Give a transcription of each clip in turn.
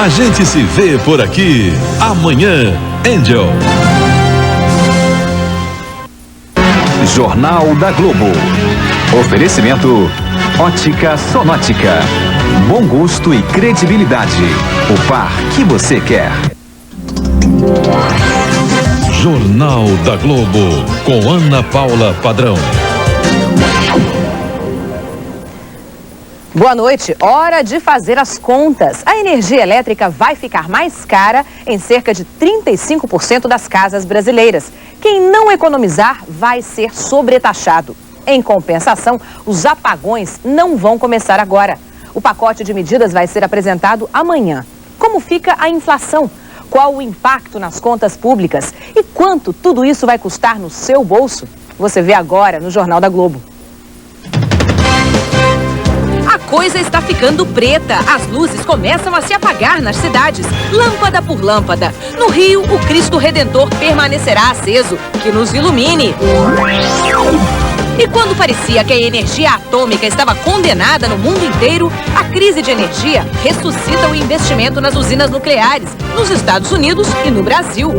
A gente se vê por aqui amanhã. Angel. Jornal da Globo. Oferecimento Ótica Sonótica. Bom gosto e credibilidade. O par que você quer. Jornal da Globo, com Ana Paula Padrão. Boa noite. Hora de fazer as contas. A energia elétrica vai ficar mais cara em cerca de 35% das casas brasileiras. Quem não economizar vai ser sobretaxado. Em compensação, os apagões não vão começar agora. O pacote de medidas vai ser apresentado amanhã. Como fica a inflação? Qual o impacto nas contas públicas? E quanto tudo isso vai custar no seu bolso? Você vê agora no Jornal da Globo. A coisa está ficando preta. As luzes começam a se apagar nas cidades, lâmpada por lâmpada. No Rio, o Cristo Redentor permanecerá aceso, que nos ilumine. E quando parecia que a energia atômica estava condenada no mundo inteiro, a crise de energia ressuscita o investimento nas usinas nucleares, nos Estados Unidos e no Brasil.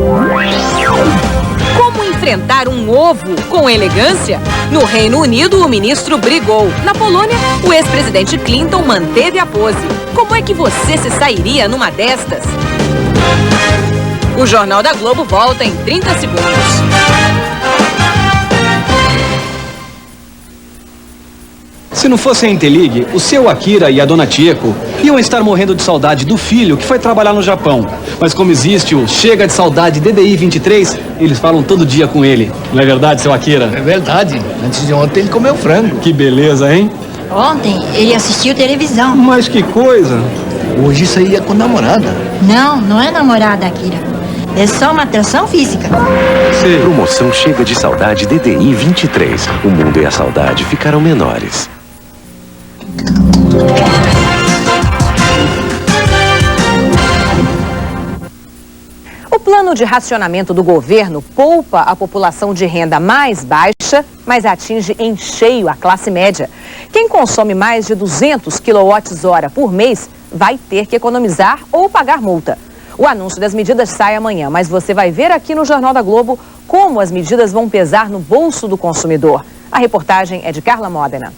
Como enfrentar um ovo com elegância? No Reino Unido, o ministro brigou. Na Polônia, o ex-presidente Clinton manteve a pose. Como é que você se sairia numa destas? O Jornal da Globo volta em 30 segundos. Se não fosse a Intelig, o seu Akira e a dona Tieko iam estar morrendo de saudade do filho que foi trabalhar no Japão. Mas como existe o Chega de Saudade DDI 23, eles falam todo dia com ele. Não é verdade, seu Akira? É verdade. Antes de ontem ele comeu frango. Que beleza, hein? Ontem ele assistiu televisão. Mas que coisa! Hoje saía com namorada. Não é namorada, Akira. É só uma atração física. Sim. Promoção Chega de Saudade DDI 23. O mundo e a saudade ficaram menores. O plano de racionamento do governo poupa a população de renda mais baixa, mas atinge em cheio a classe média. Quem consome mais de 200 kWh por mês vai ter que economizar ou pagar multa. O anúncio das medidas sai amanhã, mas você vai ver aqui no Jornal da Globo como as medidas vão pesar no bolso do consumidor. A reportagem é de Carla Modena.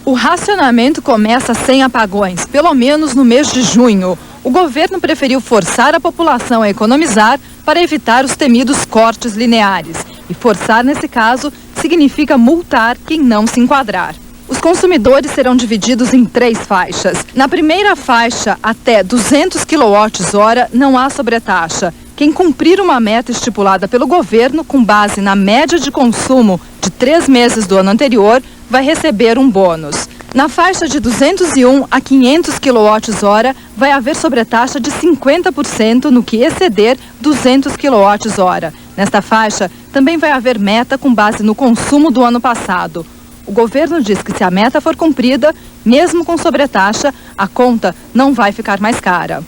O racionamento começa sem apagões, pelo menos no mês de junho. O governo preferiu forçar a população a economizar para evitar os temidos cortes lineares. E forçar, nesse caso, significa multar quem não se enquadrar. Os consumidores serão divididos em 3 faixas. Na primeira faixa, até 200 kWh, não há sobretaxa. Quem cumprir uma meta estipulada pelo governo, com base na média de consumo de 3 meses do ano anterior, vai receber um bônus. Na faixa de 201 a 500 kWh, vai haver sobretaxa de 50% no que exceder 200 kWh. Nesta faixa, também vai haver meta com base no consumo do ano passado. O governo diz que se a meta for cumprida, mesmo com sobretaxa, a conta não vai ficar mais cara.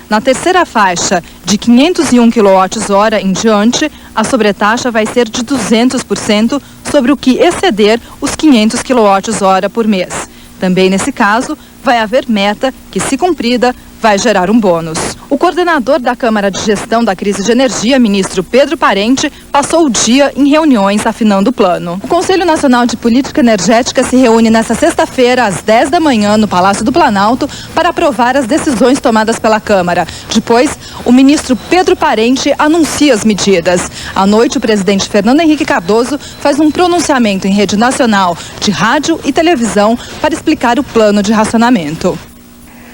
Na terceira faixa, de 501 kWh em diante, a sobretaxa vai ser de 200% sobre o que exceder os 500 kWh por mês. Também nesse caso, vai haver meta que, se cumprida, vai gerar um bônus. O coordenador da Câmara de Gestão da Crise de Energia, ministro Pedro Parente, passou o dia em reuniões afinando o plano. O Conselho Nacional de Política Energética se reúne nesta sexta-feira, às 10 da manhã, no Palácio do Planalto, para aprovar as decisões tomadas pela Câmara. Depois, o ministro Pedro Parente anuncia as medidas. À noite, o presidente Fernando Henrique Cardoso faz um pronunciamento em rede nacional de rádio e televisão para explicar o plano de racionamento.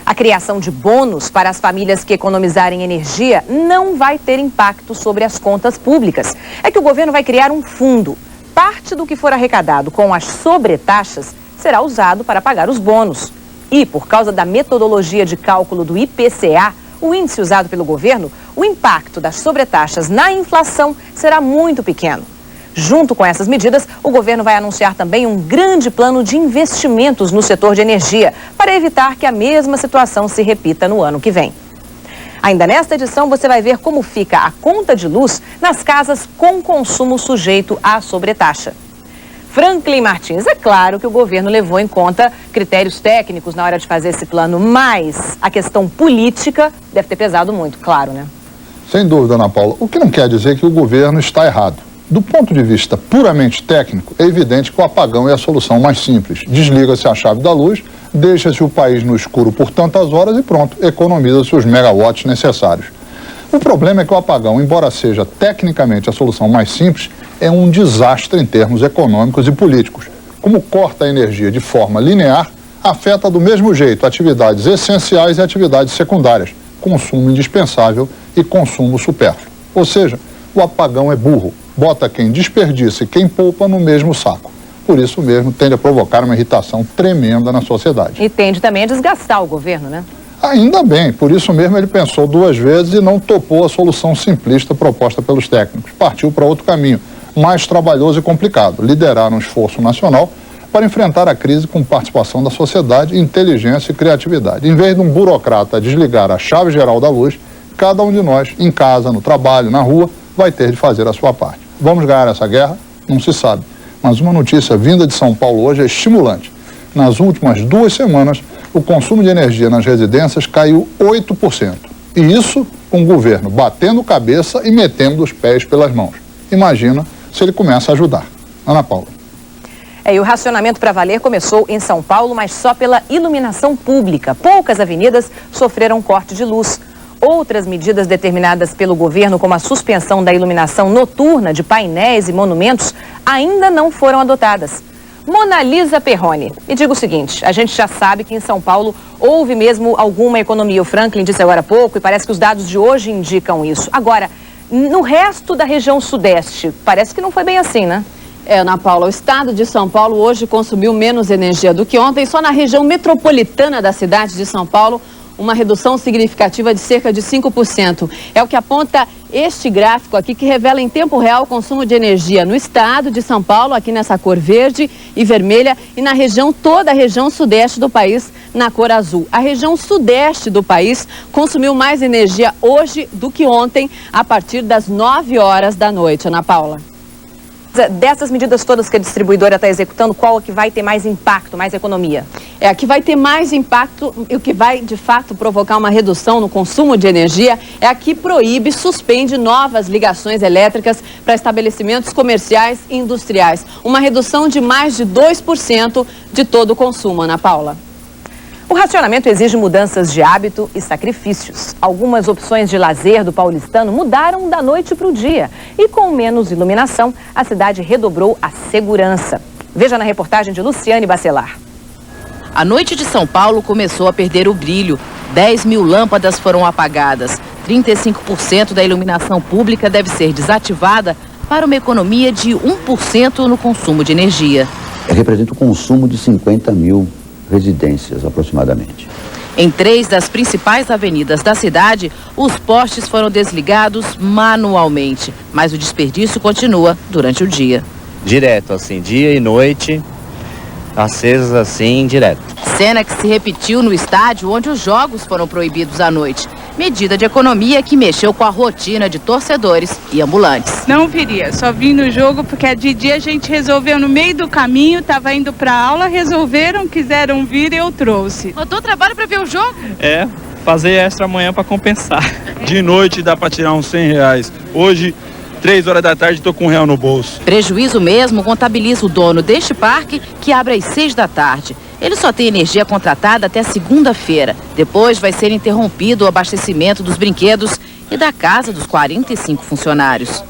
A criação de bônus para as famílias que economizarem energia não vai ter impacto sobre as contas públicas. É que o governo vai criar um fundo. Parte do que for arrecadado com as sobretaxas será usado para pagar os bônus. E, por causa da metodologia de cálculo do IPCA, o índice usado pelo governo, o impacto das sobretaxas na inflação será muito pequeno. Junto com essas medidas, o governo vai anunciar também um grande plano de investimentos no setor de energia, para evitar que a mesma situação se repita no ano que vem. Ainda nesta edição, você vai ver como fica a conta de luz nas casas com consumo sujeito à sobretaxa. Franklin Martins, é claro que o governo levou em conta critérios técnicos na hora de fazer esse plano, mas a questão política deve ter pesado muito, claro, né? Sem dúvida, Ana Paula. O que não quer dizer que o governo está errado. Do ponto de vista puramente técnico, é evidente que o apagão é a solução mais simples. Desliga-se a chave da luz, deixa-se o país no escuro por tantas horas e pronto, economiza-se os megawatts necessários. O problema é que o apagão, embora seja tecnicamente a solução mais simples, é um desastre em termos econômicos e políticos. Como corta a energia de forma linear, afeta do mesmo jeito atividades essenciais e atividades secundárias, consumo indispensável e consumo supérfluo. Ou seja, o apagão é burro, bota quem desperdiça e quem poupa no mesmo saco. Por isso mesmo tende a provocar uma irritação tremenda na sociedade. E tende também a desgastar o governo, né? Ainda bem, por isso mesmo ele pensou duas vezes e não topou a solução simplista proposta pelos técnicos. Partiu para outro caminho, mais trabalhoso e complicado, liderar um esforço nacional para enfrentar a crise com participação da sociedade, inteligência e criatividade. Em vez de um burocrata desligar a chave geral da luz, cada um de nós, em casa, no trabalho, na rua, vai ter de fazer a sua parte. Vamos ganhar essa guerra? Não se sabe. Mas uma notícia vinda de São Paulo hoje é estimulante. Nas últimas 2 semanas, o consumo de energia nas residências caiu 8%. E isso com o governo batendo cabeça e metendo os pés pelas mãos. Imagina se ele começa a ajudar. Ana Paula. E o racionamento para valer começou em São Paulo, mas só pela iluminação pública. Poucas avenidas sofreram corte de luz. Outras medidas determinadas pelo governo, como a suspensão da iluminação noturna de painéis e monumentos, ainda não foram adotadas. Monalisa Perrone, me diga o seguinte, a gente já sabe que em São Paulo houve mesmo alguma economia, o Franklin disse agora há pouco, e parece que os dados de hoje indicam isso. Agora, no resto da região sudeste, parece que não foi bem assim, né? Ana Paula, o estado de São Paulo hoje consumiu menos energia do que ontem, só na região metropolitana da cidade de São Paulo, uma redução significativa de cerca de 5%. É o que aponta este gráfico aqui, que revela em tempo real o consumo de energia no estado de São Paulo, aqui nessa cor verde e vermelha, e na região, toda a região sudeste do país, na cor azul. A região sudeste do país consumiu mais energia hoje do que ontem, a partir das 9 horas da noite. Ana Paula. Dessas medidas todas que a distribuidora está executando, qual é que vai ter mais impacto, mais economia? É a que vai ter mais impacto e o que vai, de fato, provocar uma redução no consumo de energia é a que proíbe, suspende novas ligações elétricas para estabelecimentos comerciais e industriais. Uma redução de mais de 2% de todo o consumo, Ana Paula. O racionamento exige mudanças de hábito e sacrifícios. Algumas opções de lazer do paulistano mudaram da noite para o dia. E com menos iluminação, a cidade redobrou a segurança. Veja na reportagem de Luciane Bacelar. A noite de São Paulo começou a perder o brilho. 10 mil lâmpadas foram apagadas. 35% da iluminação pública deve ser desativada para uma economia de 1% no consumo de energia. Representa o consumo de 50 mil residências, aproximadamente. Em 3 das principais avenidas da cidade, os postes foram desligados manualmente, mas o desperdício continua durante o dia. Direto, assim, dia e noite, acesas assim, direto. Cena que se repetiu no estádio onde os jogos foram proibidos à noite. Medida de economia que mexeu com a rotina de torcedores e ambulantes. Não viria, só vim no jogo porque de dia a gente resolveu no meio do caminho, estava indo para aula, resolveram, quiseram vir e eu trouxe. Botou trabalho para ver o jogo? É, fazer extra amanhã para compensar. De noite dá para tirar uns R$100. Hoje, 3 horas da tarde, estou com R$1 no bolso. Prejuízo mesmo contabiliza o dono deste parque, que abre às 6 da tarde. Ele só tem energia contratada até segunda-feira. Depois vai ser interrompido o abastecimento dos brinquedos e da casa dos 45 funcionários.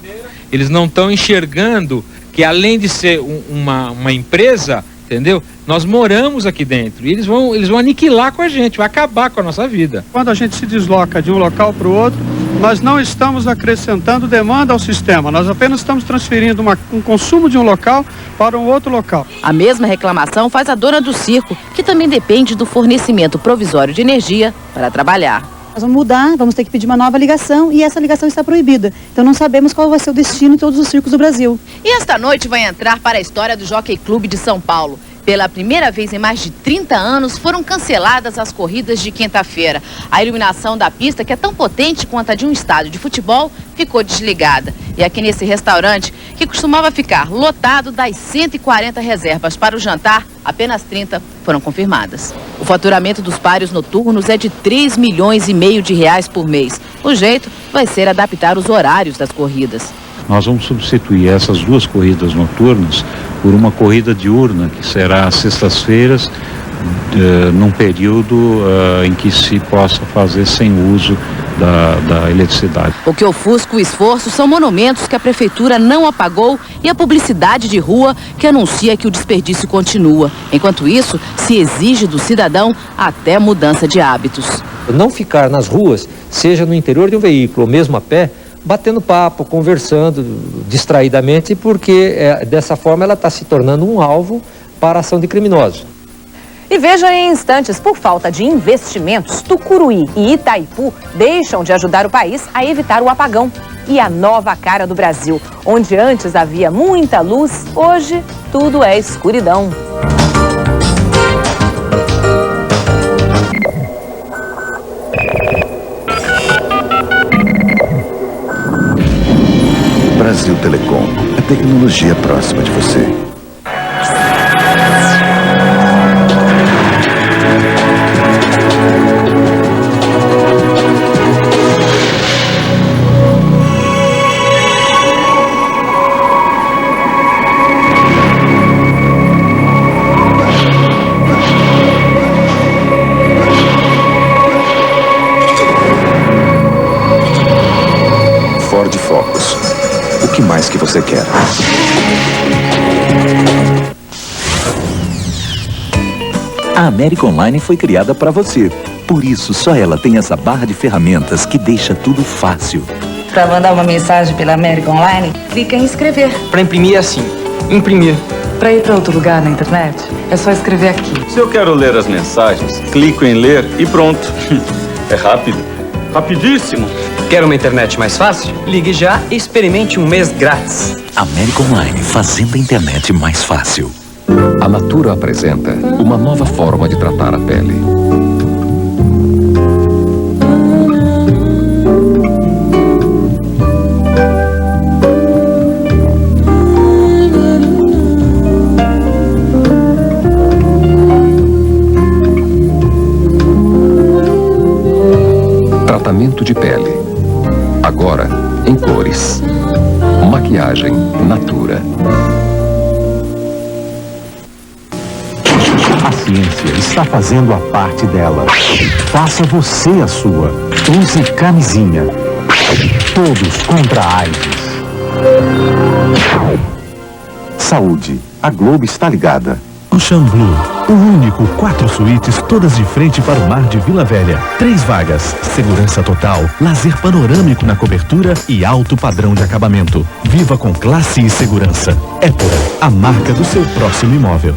Eles não estão enxergando que, além de ser uma empresa, entendeu? Nós moramos aqui dentro e eles vão aniquilar com a gente, vai acabar com a nossa vida. Quando a gente se desloca de um local para o outro, nós não estamos acrescentando demanda ao sistema, nós apenas estamos transferindo um consumo de um local para um outro local. A mesma reclamação faz a dona do circo, que também depende do fornecimento provisório de energia para trabalhar. Nós vamos mudar, vamos ter que pedir uma nova ligação e essa ligação está proibida. Então não sabemos qual vai ser o destino de todos os circos do Brasil. E esta noite vai entrar para a história do Jockey Clube de São Paulo. Pela primeira vez em mais de 30 anos, foram canceladas as corridas de quinta-feira. A iluminação da pista, que é tão potente quanto a de um estádio de futebol, ficou desligada. E aqui nesse restaurante, que costumava ficar lotado, das 140 reservas para o jantar, apenas 30 foram confirmadas. O faturamento dos páreos noturnos é de 3,5 milhões de reais por mês. O jeito vai ser adaptar os horários das corridas. Nós vamos substituir essas duas corridas noturnas por uma corrida diurna, que será às sextas-feiras, num período em que se possa fazer sem uso da eletricidade. O que ofusca o esforço são monumentos que a prefeitura não apagou e a publicidade de rua que anuncia que o desperdício continua. Enquanto isso, se exige do cidadão até mudança de hábitos. Não ficar nas ruas, seja no interior de um veículo ou mesmo a pé, batendo papo, conversando distraidamente, porque dessa forma ela está se tornando um alvo para a ação de criminosos. E veja em instantes, por falta de investimentos, Tucuruí e Itaipu deixam de ajudar o país a evitar o apagão. E a nova cara do Brasil, onde antes havia muita luz, hoje tudo é escuridão. Brasil Telecom, a tecnologia próxima de você. Ford Focus. O que mais que você quer? A América Online foi criada para você. Por isso, só ela tem essa barra de ferramentas que deixa tudo fácil. Para mandar uma mensagem pela América Online, clica em escrever. Para imprimir é assim, imprimir. Para ir para outro lugar na internet, é só escrever aqui. Se eu quero ler as mensagens, clico em ler e pronto. É rápido. Rapidíssimo. Quer uma internet mais fácil? Ligue já e experimente um mês grátis. América Online, fazendo a internet mais fácil. A Natura apresenta uma nova forma de tratar a pele. Tratamento de pele. Agora, em cores. Maquiagem Natura. A ciência está fazendo a parte dela. Faça você a sua. Use camisinha. Todos contra a AIDS. Saúde. A Globo está ligada. Ocean Blue, o único 4 suítes, todas de frente para o mar de Vila Velha. 3 vagas, segurança total, lazer panorâmico na cobertura e alto padrão de acabamento. Viva com classe e segurança. Apple, a marca do seu próximo imóvel.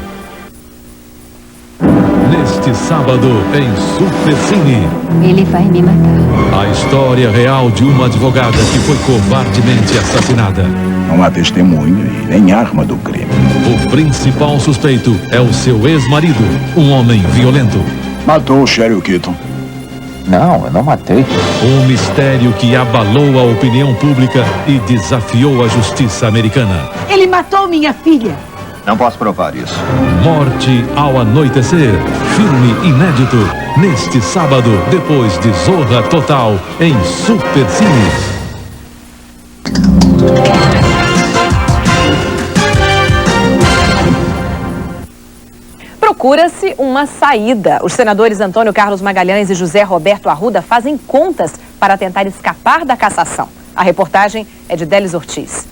Neste sábado, em Supercine. Ele vai me matar. A história real de uma advogada que foi covardemente assassinada. Não há testemunha e nem arma do crime. O principal suspeito é o seu ex-marido, um homem violento. Matou o Cheryl Keaton. Não, eu não matei. Um mistério que abalou a opinião pública e desafiou a justiça americana. Ele matou minha filha. Não posso provar isso. Morte ao anoitecer. Filme inédito. Neste sábado, depois de Zorra Total, em Supercine. Procura-se uma saída. Os senadores Antônio Carlos Magalhães e José Roberto Arruda fazem contas para tentar escapar da cassação. A reportagem é de Délis Ortiz.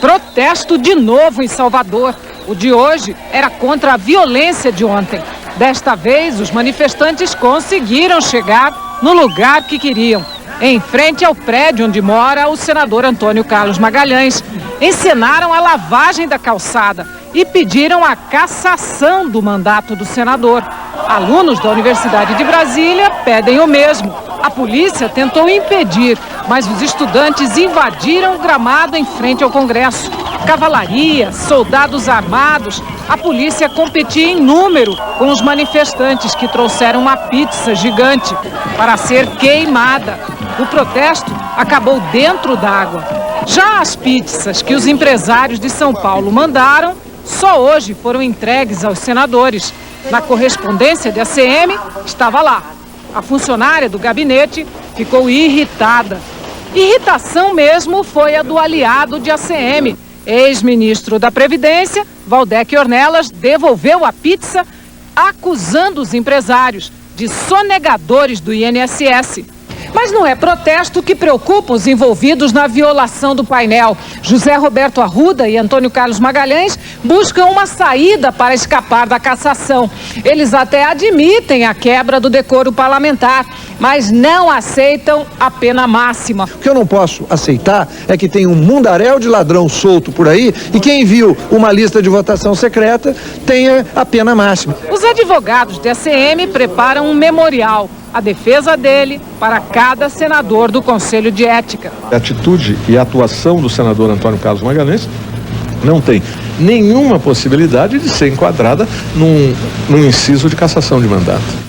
Protesto de novo em Salvador. O de hoje era contra a violência de ontem. Desta vez, os manifestantes conseguiram chegar no lugar que queriam, em frente ao prédio onde mora o senador Antônio Carlos Magalhães. Encenaram a lavagem da calçada e pediram a cassação do mandato do senador. Alunos da Universidade de Brasília pedem o mesmo. A polícia tentou impedir, mas os estudantes invadiram o gramado em frente ao Congresso. Cavalaria, soldados armados, a polícia competia em número com os manifestantes que trouxeram uma pizza gigante para ser queimada. O protesto acabou dentro d'água. Já as pizzas que os empresários de São Paulo mandaram, só hoje foram entregues aos senadores. Na correspondência de ACM, estava lá. A funcionária do gabinete ficou irritada. Irritação mesmo foi a do aliado de ACM. Ex-ministro da Previdência, Valdec Ornelas, devolveu a pizza, acusando os empresários de sonegadores do INSS. Mas não é protesto que preocupa os envolvidos na violação do painel. José Roberto Arruda e Antônio Carlos Magalhães buscam uma saída para escapar da cassação. Eles até admitem a quebra do decoro parlamentar, mas não aceitam a pena máxima. O que eu não posso aceitar é que tem um mundaréu de ladrão solto por aí e quem viu uma lista de votação secreta tenha a pena máxima. Os advogados da ACM preparam um memorial. A defesa dele para cada senador do Conselho de Ética. A atitude e a atuação do senador Antônio Carlos Magalhães não tem nenhuma possibilidade de ser enquadrada num inciso de cassação de mandato.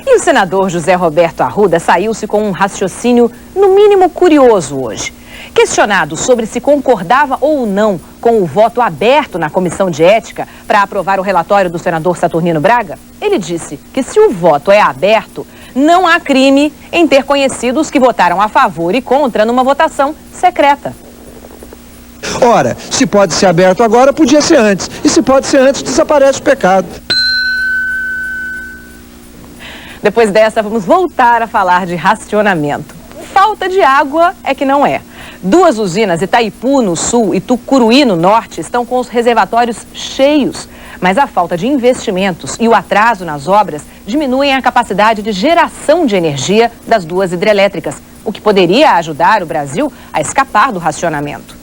E o senador José Roberto Arruda saiu-se com um raciocínio, no mínimo curioso hoje. Questionado sobre se concordava ou não com o voto aberto na Comissão de Ética para aprovar o relatório do senador Saturnino Braga, ele disse que se o voto é aberto, não há crime em ter conhecido os que votaram a favor e contra numa votação secreta. Ora, se pode ser aberto agora, podia ser antes. E se pode ser antes, desaparece o pecado. Depois dessa, vamos voltar a falar de racionamento. Falta de água é que não é. 2 usinas, Itaipu no sul e Tucuruí no norte, estão com os reservatórios cheios. Mas a falta de investimentos e o atraso nas obras diminuem a capacidade de geração de energia das 2 hidrelétricas, o que poderia ajudar o Brasil a escapar do racionamento.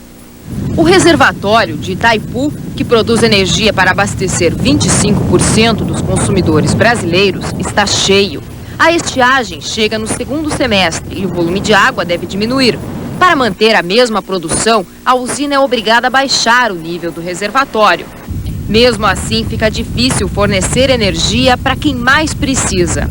O reservatório de Itaipu, que produz energia para abastecer 25% dos consumidores brasileiros, está cheio. A estiagem chega no 2º semestre e o volume de água deve diminuir. Para manter a mesma produção, a usina é obrigada a baixar o nível do reservatório. Mesmo assim, fica difícil fornecer energia para quem mais precisa.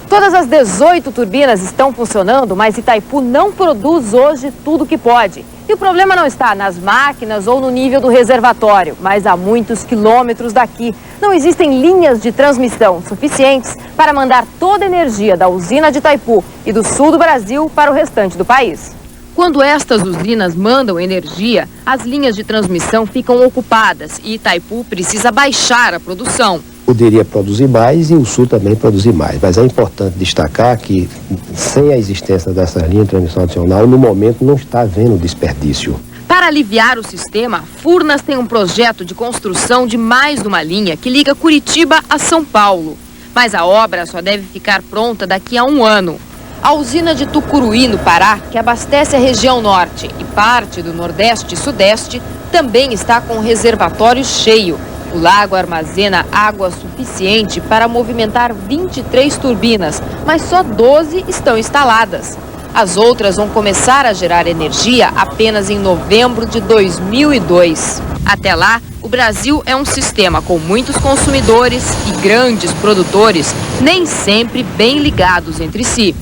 Todas as 18 turbinas estão funcionando, mas Itaipu não produz hoje tudo que pode. E o problema não está nas máquinas ou no nível do reservatório, mas a muitos quilômetros daqui. Não existem linhas de transmissão suficientes para mandar toda a energia da usina de Itaipu e do sul do Brasil para o restante do país. Quando estas usinas mandam energia, as linhas de transmissão ficam ocupadas e Itaipu precisa baixar a produção. Poderia produzir mais e o sul também produzir mais, mas é importante destacar que sem a existência dessa linha de transmissão adicional, no momento não está havendo desperdício. Para aliviar o sistema, Furnas tem um projeto de construção de mais uma linha que liga Curitiba a São Paulo. Mas a obra só deve ficar pronta daqui a 1 ano. A usina de Tucuruí, no Pará, que abastece a região norte e parte do nordeste e sudeste, também está com o reservatório cheio. O lago armazena água suficiente para movimentar 23 turbinas, mas só 12 estão instaladas. As outras vão começar a gerar energia apenas em novembro de 2002. Até lá, o Brasil é um sistema com muitos consumidores e grandes produtores, nem sempre bem ligados entre si.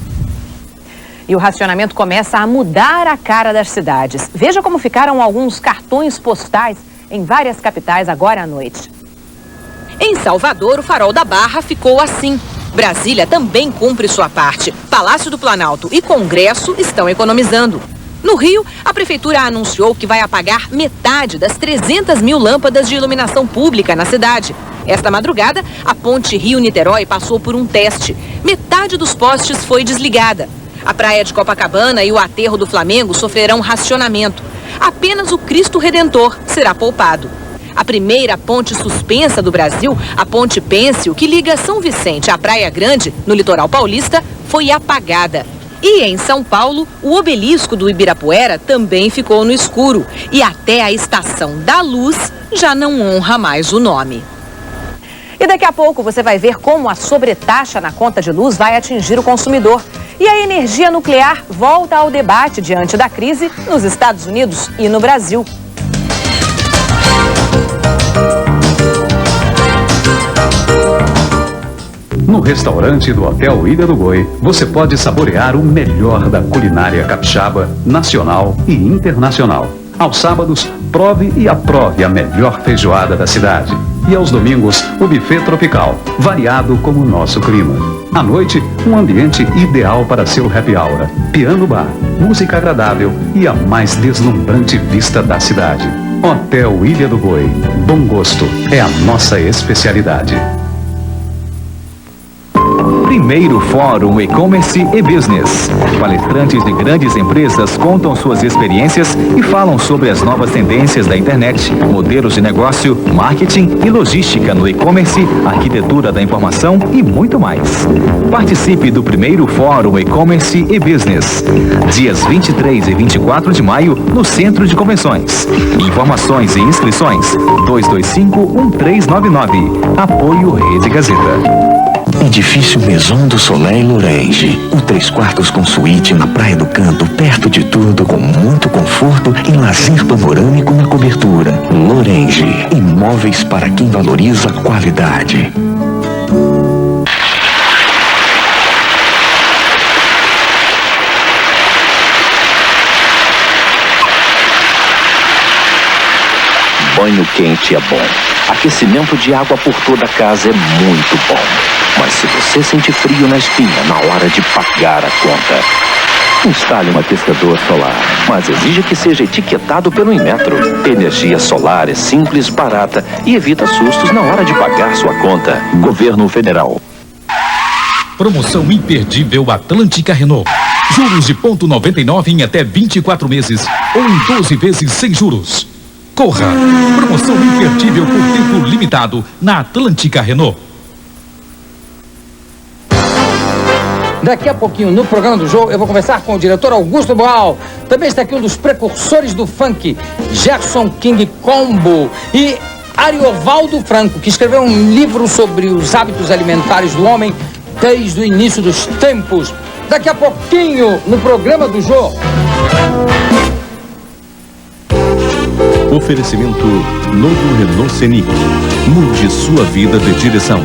E o racionamento começa a mudar a cara das cidades. Veja como ficaram alguns cartões postais em várias capitais agora à noite. Em Salvador, o Farol da Barra ficou assim. Brasília também cumpre sua parte. Palácio do Planalto e Congresso estão economizando. No Rio, a prefeitura anunciou que vai apagar metade das 300 mil lâmpadas de iluminação pública na cidade. Esta madrugada, a ponte Rio-Niterói passou por um teste. Metade dos postes foi desligada. A praia de Copacabana e o aterro do Flamengo sofrerão racionamento. Apenas o Cristo Redentor será poupado. A primeira ponte suspensa do Brasil, a Ponte Pêncil, que liga São Vicente à Praia Grande, no litoral paulista, foi apagada. E em São Paulo, o obelisco do Ibirapuera também ficou no escuro. E até a Estação da Luz já não honra mais o nome. E daqui a pouco você vai ver como a sobretaxa na conta de luz vai atingir o consumidor. E a energia nuclear volta ao debate diante da crise nos Estados Unidos e no Brasil. No restaurante do Hotel Ilha do Boi, você pode saborear o melhor da culinária capixaba, nacional e internacional. Aos sábados, prove e aprove a melhor feijoada da cidade. E aos domingos, o buffet tropical, variado como o nosso clima. À noite, um ambiente ideal para seu happy hour. Piano bar, música agradável e a mais deslumbrante vista da cidade. Hotel Ilha do Boi. Bom gosto é a nossa especialidade. Primeiro Fórum E-Commerce e Business. Palestrantes de grandes empresas contam suas experiências e falam sobre as novas tendências da internet, modelos de negócio, marketing e logística no e-commerce, arquitetura da informação e muito mais. Participe do Primeiro Fórum E-Commerce e Business. Dias 23 e 24 de maio, no Centro de Convenções. Informações e inscrições 225-1399. Apoio Rede Gazeta. Edifício Maison do Soleil Lorange. Um 3 quartos com suíte na Praia do Canto, perto de tudo, com muito conforto e lazer panorâmico na cobertura. Lorange. Imóveis para quem valoriza a qualidade. Banho quente é bom. Aquecimento de água por toda a casa é muito bom. Mas se você sente frio na espinha na hora de pagar a conta, instale um aquecedor solar, mas exija que seja etiquetado pelo Inmetro. Energia solar é simples, barata e evita sustos na hora de pagar sua conta. Governo Federal. Promoção imperdível Atlântica Renault. Juros de 0,99 em até 24 meses ou em 12 vezes sem juros. Corra! Promoção imperdível por tempo limitado na Atlântica Renault. Daqui a pouquinho, no programa do jogo, eu vou conversar com o diretor Augusto Boal. Também está aqui um dos precursores do funk, Gerson King Combo. E Ariovaldo Franco, que escreveu um livro sobre os hábitos alimentares do homem desde o início dos tempos. Daqui a pouquinho, no programa do jogo. Oferecimento novo Renault Scenic. Mude sua vida de direção.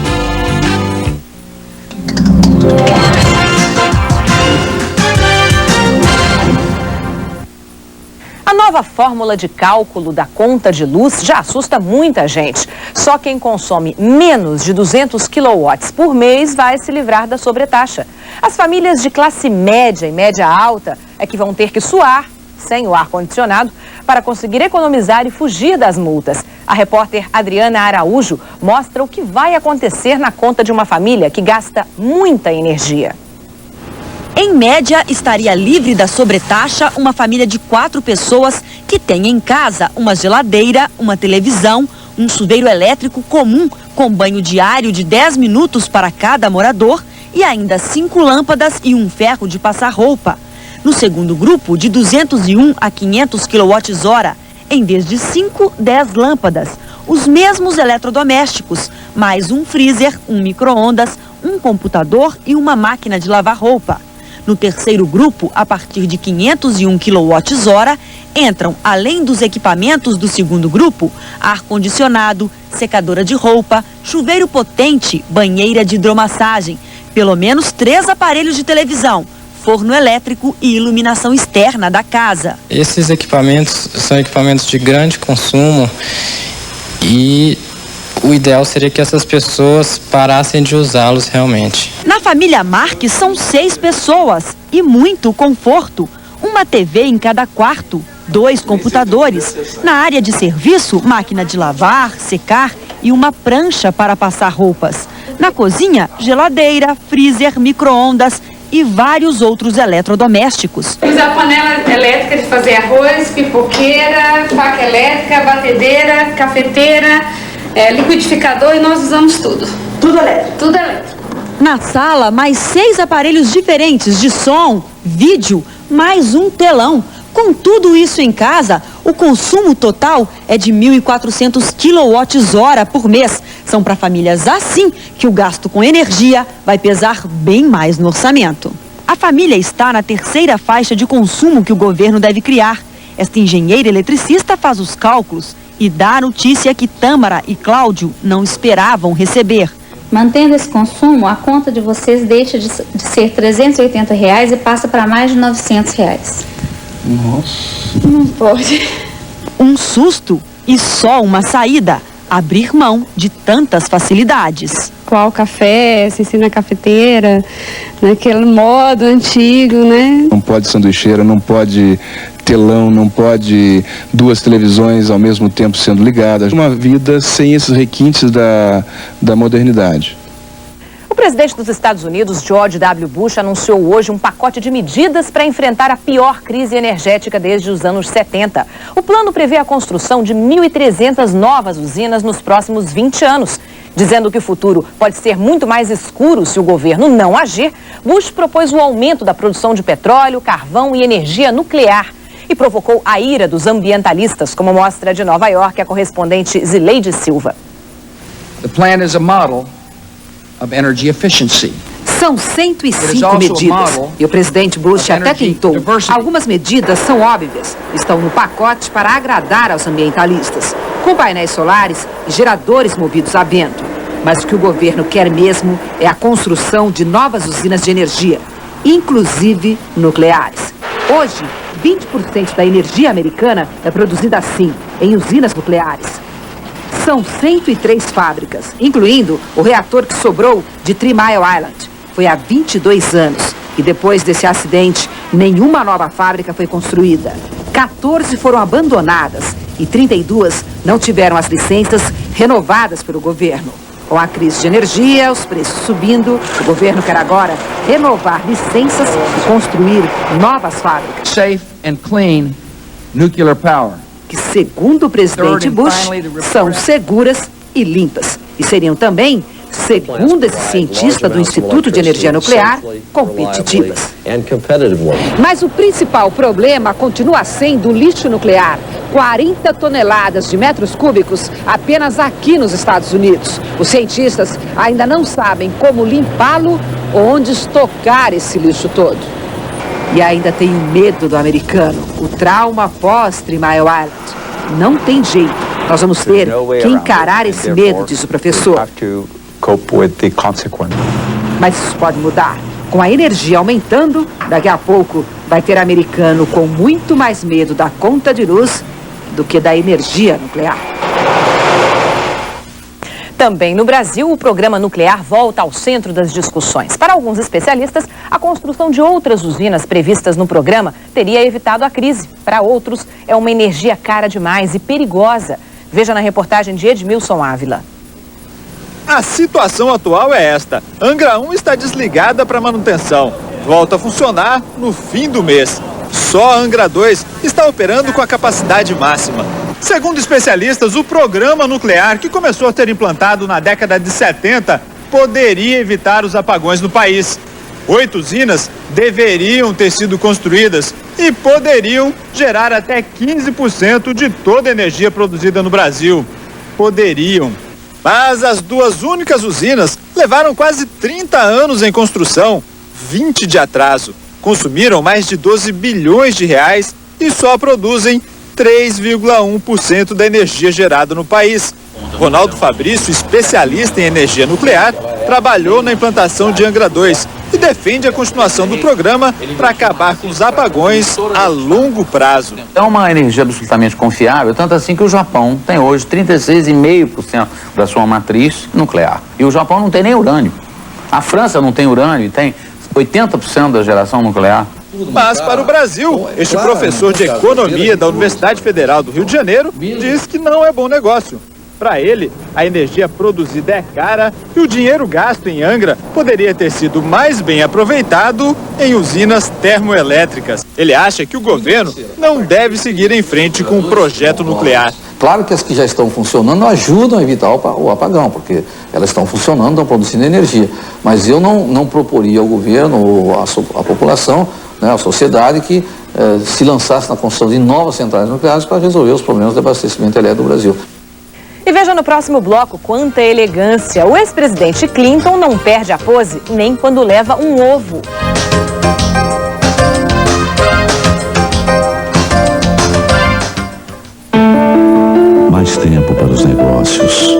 A nova fórmula de cálculo da conta de luz já assusta muita gente. Só quem consome menos de 200 kW por mês vai se livrar da sobretaxa. As famílias de classe média e média alta é que vão ter que suar sem o ar-condicionado para conseguir economizar e fugir das multas. A repórter Adriana Araújo mostra o que vai acontecer na conta de uma família que gasta muita energia. Em média, estaria livre da sobretaxa uma família de 4 pessoas que tem em casa uma geladeira, uma televisão, um chuveiro elétrico comum com banho diário de 10 minutos para cada morador e ainda 5 lâmpadas e um ferro de passar roupa. No segundo grupo, de 201 a 500 kWh, em vez de 5, 10 lâmpadas. Os mesmos eletrodomésticos, mais um freezer, um micro-ondas, um computador e uma máquina de lavar roupa. No terceiro grupo, a partir de 501 kWh, entram, além dos equipamentos do segundo grupo, ar-condicionado, secadora de roupa, chuveiro potente, banheira de hidromassagem, pelo menos 3 aparelhos de televisão, forno elétrico e iluminação externa da casa. Esses equipamentos são equipamentos de grande consumo e o ideal seria que essas pessoas parassem de usá-los realmente. Na família Marques são 6 pessoas e muito conforto. Uma TV em cada quarto, 2 computadores. Na área de serviço, máquina de lavar, secar e uma prancha para passar roupas. Na cozinha, geladeira, freezer, micro-ondas e vários outros eletrodomésticos. Temos a panela elétrica de fazer arroz, pipoqueira, faca elétrica, batedeira, cafeteira, liquidificador e nós usamos tudo. Tudo elétrico? Tudo elétrico. Na sala, mais 6 aparelhos diferentes de som, vídeo, mais um telão. Com tudo isso em casa, o consumo total é de 1.400 kWh por mês. São para famílias assim que o gasto com energia vai pesar bem mais no orçamento. A família está na terceira faixa de consumo que o governo deve criar. Esta engenheira eletricista faz os cálculos e dá a notícia que Tâmara e Cláudio não esperavam receber. Mantendo esse consumo, a conta de vocês deixa de ser R$ 380 e passa para mais de R$ 900. Nossa. Não pode. Um susto e só uma saída: abrir mão de tantas facilidades. Qual café, assistir na cafeteira, naquele modo antigo, né? Não pode sanduicheira, não pode telão, não pode 2 televisões ao mesmo tempo sendo ligadas. Uma vida sem esses requintes da modernidade. O presidente dos Estados Unidos, George W. Bush, anunciou hoje um pacote de medidas para enfrentar a pior crise energética desde os anos 70. O plano prevê a construção de 1.300 novas usinas nos próximos 20 anos. Dizendo que o futuro pode ser muito mais escuro se o governo não agir, Bush propôs o aumento da produção de petróleo, carvão e energia nuclear e provocou a ira dos ambientalistas, como mostra de Nova York a correspondente Zileide Silva. The plan is a model of energy efficiency. São 105 medidas e o presidente Bush até tentou. Algumas medidas são óbvias, estão no pacote para agradar aos ambientalistas, com painéis solares e geradores movidos a vento. Mas o que o governo quer mesmo é a construção de novas usinas de energia, inclusive nucleares. Hoje, 20% da energia americana é produzida assim, em usinas nucleares. São 103 fábricas, incluindo o reator que sobrou de 3 Mile Island. Foi há 22 anos e depois desse acidente, nenhuma nova fábrica foi construída. 14 foram abandonadas e 32 não tiveram as licenças renovadas pelo governo. Com a crise de energia, os preços subindo, o governo quer agora renovar licenças e construir novas fábricas. Safe and clean nuclear power. Que, segundo o presidente Bush, são seguras e limpas. E seriam também, segundo esse cientista do Instituto de Energia Nuclear, competitivas. Mas o principal problema continua sendo o lixo nuclear. 40 toneladas de metros cúbicos apenas aqui nos Estados Unidos. Os cientistas ainda não sabem como limpá-lo ou onde estocar esse lixo todo. E ainda tem o medo do americano, o trauma pós 3 Mile Island. Não tem jeito. Nós vamos ter que encarar esse medo, diz o professor. Mas isso pode mudar. Com a energia aumentando, daqui a pouco vai ter americano com muito mais medo da conta de luz do que da energia nuclear. Também no Brasil, o programa nuclear volta ao centro das discussões. Para alguns especialistas, a construção de outras usinas previstas no programa teria evitado a crise. Para outros, é uma energia cara demais e perigosa. Veja na reportagem de Edmilson Ávila. A situação atual é esta. Angra 1 está desligada para manutenção. Volta a funcionar no fim do mês. Só a Angra 2 está operando com a capacidade máxima. Segundo especialistas, o programa nuclear, que começou a ser implantado na década de 70, poderia evitar os apagões no país. 8 usinas deveriam ter sido construídas e poderiam gerar até 15% de toda a energia produzida no Brasil. Poderiam. Mas as 2 únicas usinas levaram quase 30 anos em construção, 20 de atraso. Consumiram mais de 12 bilhões de reais e só produzem 3,1% da energia gerada no país. Ronaldo Fabrício, especialista em energia nuclear, trabalhou na implantação de Angra 2 e defende a continuação do programa para acabar com os apagões a longo prazo. É uma energia absolutamente confiável, tanto assim que o Japão tem hoje 36,5% da sua matriz nuclear. E o Japão não tem nem urânio. A França não tem urânio e tem 80% da geração nuclear. Mas para o Brasil, este professor de economia da Universidade Federal do Rio de Janeiro diz que não é bom negócio. Para ele, a energia produzida é cara e o dinheiro gasto em Angra poderia ter sido mais bem aproveitado em usinas termoelétricas. Ele acha que o governo não deve seguir em frente com o projeto nuclear. Claro que as que já estão funcionando ajudam a evitar o apagão, porque elas estão funcionando, estão produzindo energia. Mas eu não proporia ao governo ou à população, né, à sociedade, que se lançasse na construção de novas centrais nucleares para resolver os problemas de abastecimento elétrico do Brasil. E veja no próximo bloco quanta elegância. O ex-presidente Clinton não perde a pose nem quando leva um ovo. Mais tempo para os negócios.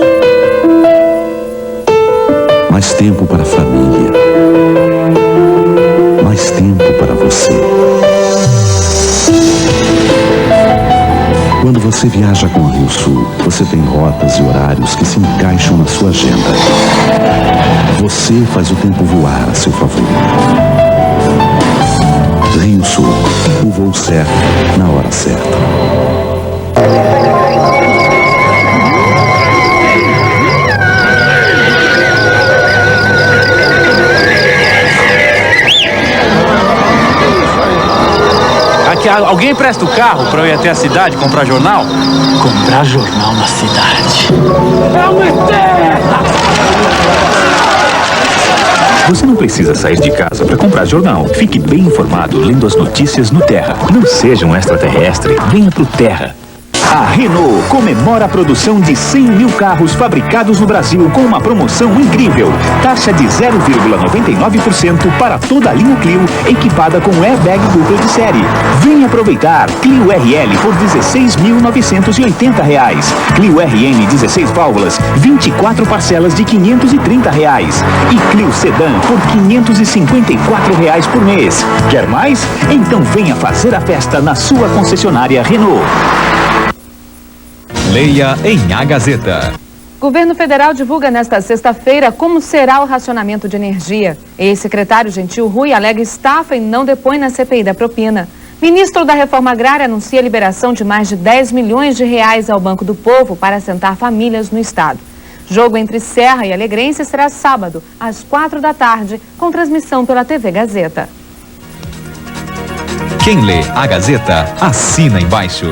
Quando você viaja com a Rio Sul, você tem rotas e horários que se encaixam na sua agenda. Você faz o tempo voar a seu favor. Rio Sul, o voo certo, na hora certa. Aqui, alguém empresta o carro para eu ir até a cidade comprar jornal? Comprar jornal na cidade. É uma terra! Você não precisa sair de casa para comprar jornal. Fique bem informado lendo as notícias no Terra. Não seja um extraterrestre, venha pro Terra. A Renault comemora a produção de 100 mil carros fabricados no Brasil com uma promoção incrível. Taxa de 0,99% para toda a linha Clio equipada com airbag duplo de série. Venha aproveitar Clio RL por R$ 16.980. Clio RN 16 válvulas, 24 parcelas de R$ 530. E Clio Sedan por R$ 554 por mês. Quer mais? Então venha fazer a festa na sua concessionária Renault. Leia em A Gazeta. Governo Federal divulga nesta sexta-feira como será o racionamento de energia. Ex-secretário Gentil Rui alega estafa e não depõe na CPI da propina. Ministro da Reforma Agrária anuncia a liberação de mais de 10 milhões de reais ao Banco do Povo para assentar famílias no estado. Jogo entre Serra e Alegrense será sábado, às 4 da tarde, com transmissão pela TV Gazeta. Quem lê A Gazeta, assina embaixo.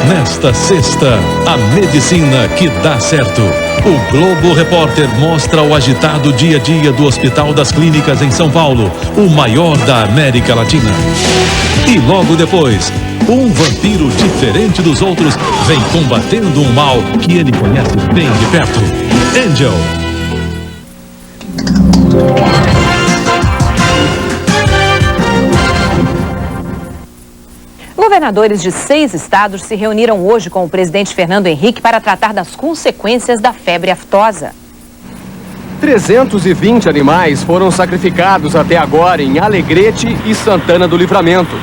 Nesta sexta, a medicina que dá certo. O Globo Repórter mostra o agitado dia a dia do Hospital das Clínicas em São Paulo, o maior da América Latina. E logo depois, um vampiro diferente dos outros vem combatendo um mal que ele conhece bem de perto. Angel. Governadores de 6 estados se reuniram hoje com o presidente Fernando Henrique para tratar das consequências da febre aftosa. 320 animais foram sacrificados até agora em Alegrete e Santana do Livramento.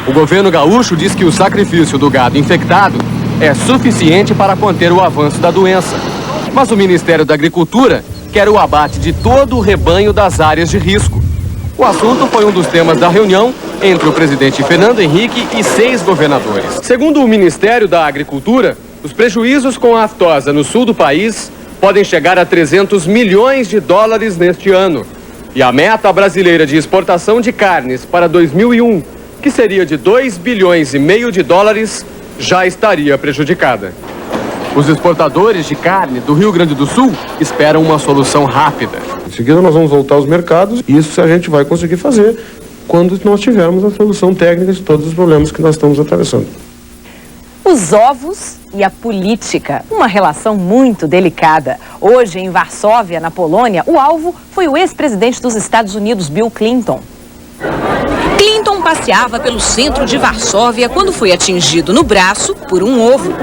O governo gaúcho diz que o sacrifício do gado infectado é suficiente para conter o avanço da doença. Mas o Ministério da Agricultura quer o abate de todo o rebanho das áreas de risco. O assunto foi um dos temas da reunião entre o presidente Fernando Henrique e 6 governadores. Segundo o Ministério da Agricultura, os prejuízos com a aftosa no sul do país podem chegar a 300 milhões de dólares neste ano. E a meta brasileira de exportação de carnes para 2001, que seria de 2,5 bilhões de dólares, já estaria prejudicada. Os exportadores de carne do Rio Grande do Sul esperam uma solução rápida. Em seguida nós vamos voltar aos mercados, e isso a gente vai conseguir fazer quando nós tivermos a solução técnica de todos os problemas que nós estamos atravessando. Os ovos e a política, uma relação muito delicada. Hoje, em Varsóvia, na Polônia, o alvo foi o ex-presidente dos Estados Unidos, Bill Clinton. Clinton passeava pelo centro de Varsóvia quando foi atingido no braço por um ovo.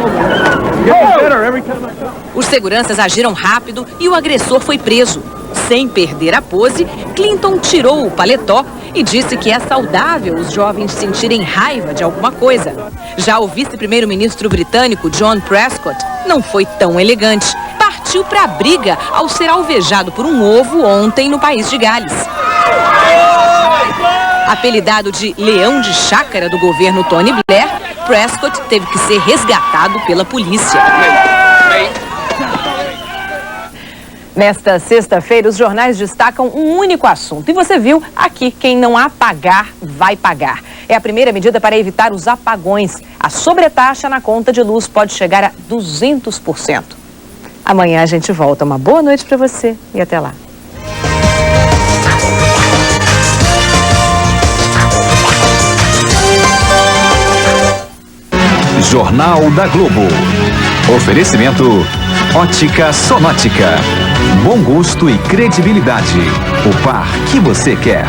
Os seguranças agiram rápido e o agressor foi preso. Sem perder a pose, Clinton tirou o paletó e disse que é saudável os jovens sentirem raiva de alguma coisa. Já o vice-primeiro-ministro britânico John Prescott não foi tão elegante. Partiu para a briga ao ser alvejado por um ovo ontem no país de Gales. Apelidado de Leão de Chácara do governo Tony Blair, Prescott teve que ser resgatado pela polícia. Nesta sexta-feira, os jornais destacam um único assunto. E você viu aqui, quem não apagar, vai pagar. É a primeira medida para evitar os apagões. A sobretaxa na conta de luz pode chegar a 200%. Amanhã a gente volta. Uma boa noite para você e até lá. Jornal da Globo. Oferecimento Ótica Sonótica. Bom gosto e credibilidade. O par que você quer.